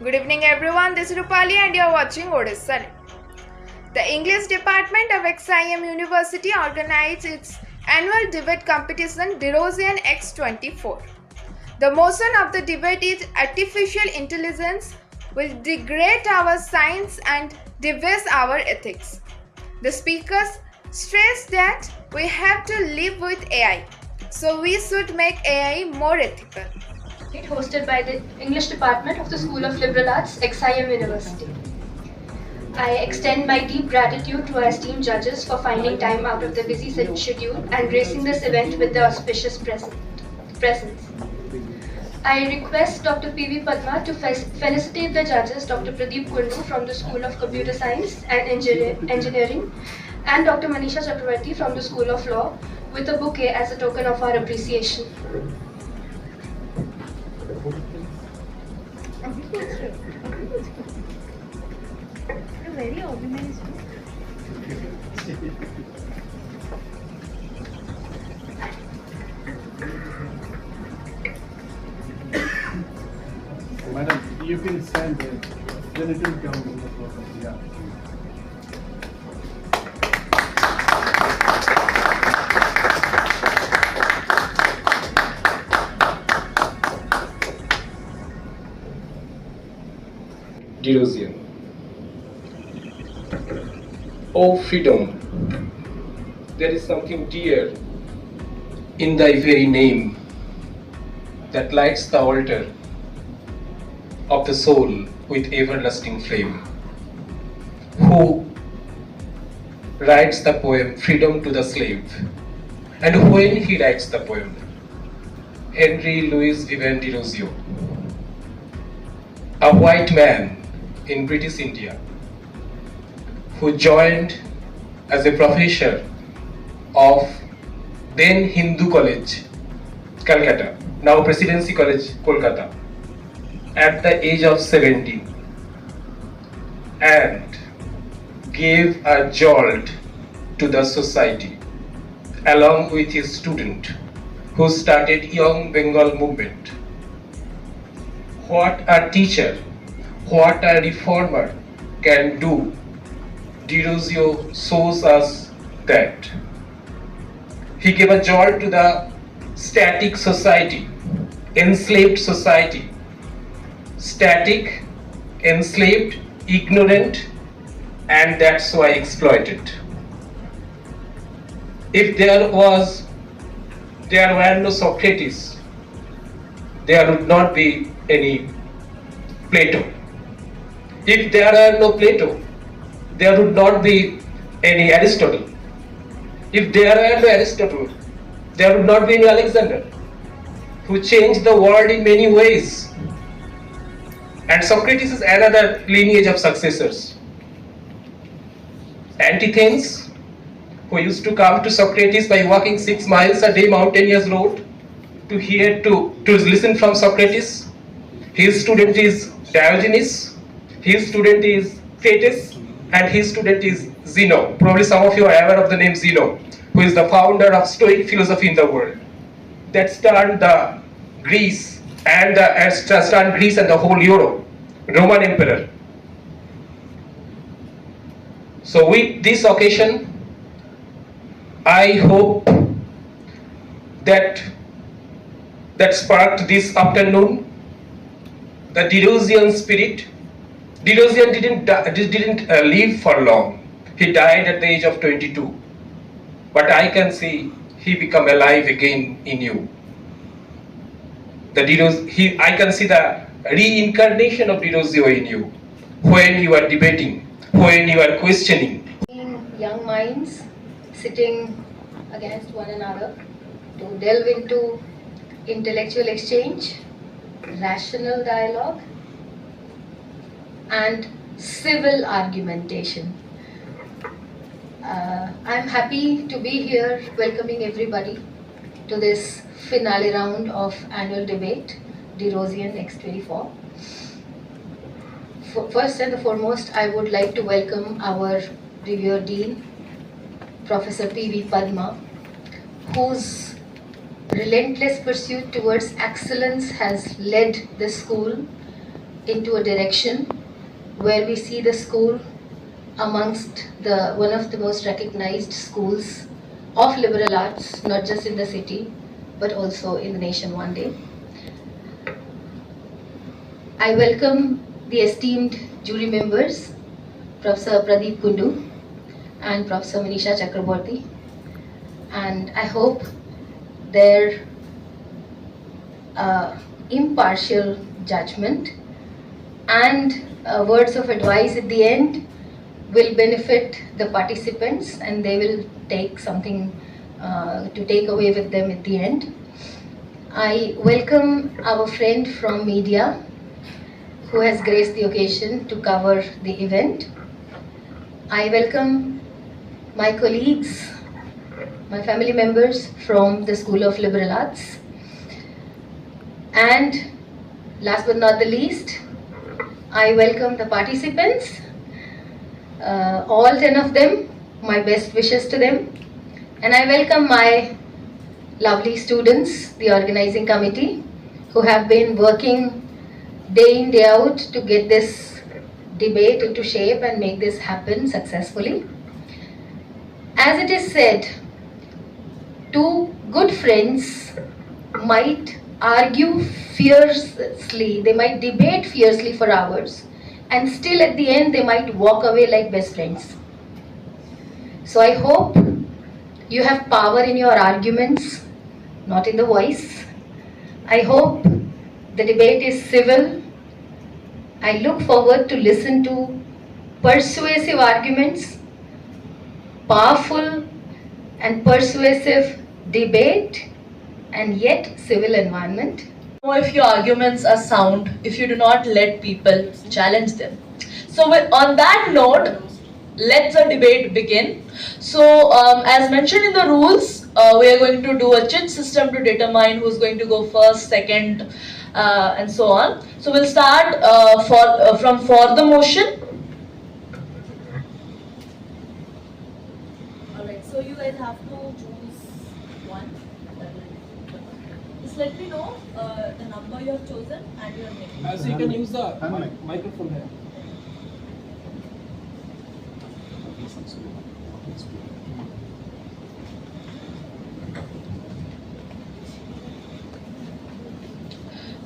Good evening everyone, this is Rupali and you are watching Odisha. The English department of XIM University organized its annual debate competition Derosian X24. The motion of the debate is artificial intelligence will degrade our science and debase our ethics. The speakers stress that we have to live with AI, so we should make AI more ethical. Hosted by the English Department of the School of Liberal Arts, XIM University. I extend my deep gratitude to our esteemed judges for finding time out of their busy schedule and gracing this event with their auspicious presence. I request Dr. P.V. Padma to felicitate the judges, Dr. Pradeep Kundu from the School of Computer Science and Engineering, and Dr. Manisha Chakravarti from the School of Law, with a bouquet as a token of our appreciation. Very organized. Madam, you can stand there. Then it will come in the process. Yeah. Derosian. O freedom, there is something dear in thy very name that lights the altar of the soul with everlasting flame. Who writes the poem Freedom to the Slave? And when he writes the poem? Henry Louis Vivian Derosio, a white man in British India, who joined as a professor of then Hindu College, Calcutta, now Presidency College, Kolkata, at the age of 17, and gave a jolt to the society along with his student who started Young Bengal movement. What a teacher, what a reformer can do, Derosio shows us that. He gave a jolt to the static society, enslaved society. Static, enslaved, ignorant, and that's why exploited. If there were no Socrates, there would not be any Plato. If there are no Plato, there would not be any Aristotle. If there were no Aristotle, there would not be any Alexander, who changed the world in many ways. And Socrates is another lineage of successors. Antithenes, who used to come to Socrates by walking 6 miles a day mountainous road to listen from Socrates. His student is Diogenes, his student is Thetis, and his student is Zeno. Probably some of you are aware of the name Zeno, who is the founder of Stoic philosophy in the world. That turned Greece and the whole Europe, Roman Emperor. So with this occasion, I hope that sparked this afternoon the Derosian spirit. Derosian didn't live for long. He died at the age of 22. But I can see he become alive again in you. I can see the reincarnation of Derosio in you when you are debating, when you are questioning. Young minds sitting against one another to delve into intellectual exchange, rational dialogue, and civil argumentation. I'm happy to be here welcoming everybody to this finale round of annual debate, Derosian X24. First and foremost, I would like to welcome our revered Dean, Professor P.V. Padma, whose relentless pursuit towards excellence has led the school into a direction where we see the school amongst one of the most recognized schools of liberal arts, not just in the city, but also in the nation one day. I welcome the esteemed jury members, Professor Pradeep Kundu and Professor Manisha Chakraborty, and I hope their impartial judgment and words of advice at the end will benefit the participants, and they will take something to take away with them at the end. I welcome our friend from media who has graced the occasion to cover the event. I welcome my colleagues, my family members from the School of Liberal Arts. And last but not the least, I welcome the participants, all 10 of them, my best wishes to them. And I welcome my lovely students, the organizing committee, who have been working day in, day out to get this debate into shape and make this happen successfully. As it is said, two good friends might argue fiercely, they might debate fiercely for hours, and still at the end they might walk away like best friends. So I hope you have power in your arguments, not in the voice. I hope the debate is civil. I look forward to listen to persuasive arguments, powerful and persuasive debate, and yet civil environment. Know if your arguments are sound if you do not let people challenge them. So on that note, let the debate begin. So as mentioned in the rules, we are going to do a chit system to determine who's going to go first, second, and so on. So we'll start from for the motion. Alright, so you guys have to choose one. Just let me know the number you have chosen and your name. As you can use the microphone here.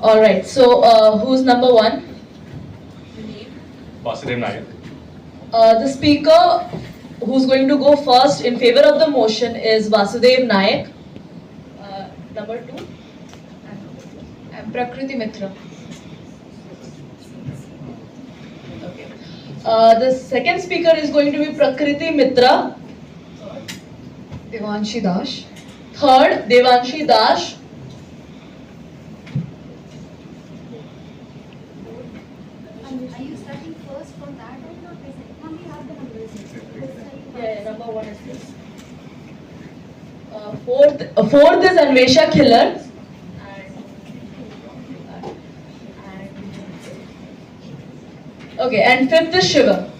Alright, so who's number one? Vasudev Nayak. The speaker who's going to go first in favor of the motion is Vasudev Nayak. Number two? I'm Prakriti Mitra. Okay. The second speaker is going to be Prakriti Mitra. Devanshi Dash. Third, Devanshi Dash. Are you starting first from that or not? Can we have the numbers? Yeah, number one is this. Fourth is Anvesha Khillar. Okay, and fifth is Shiva.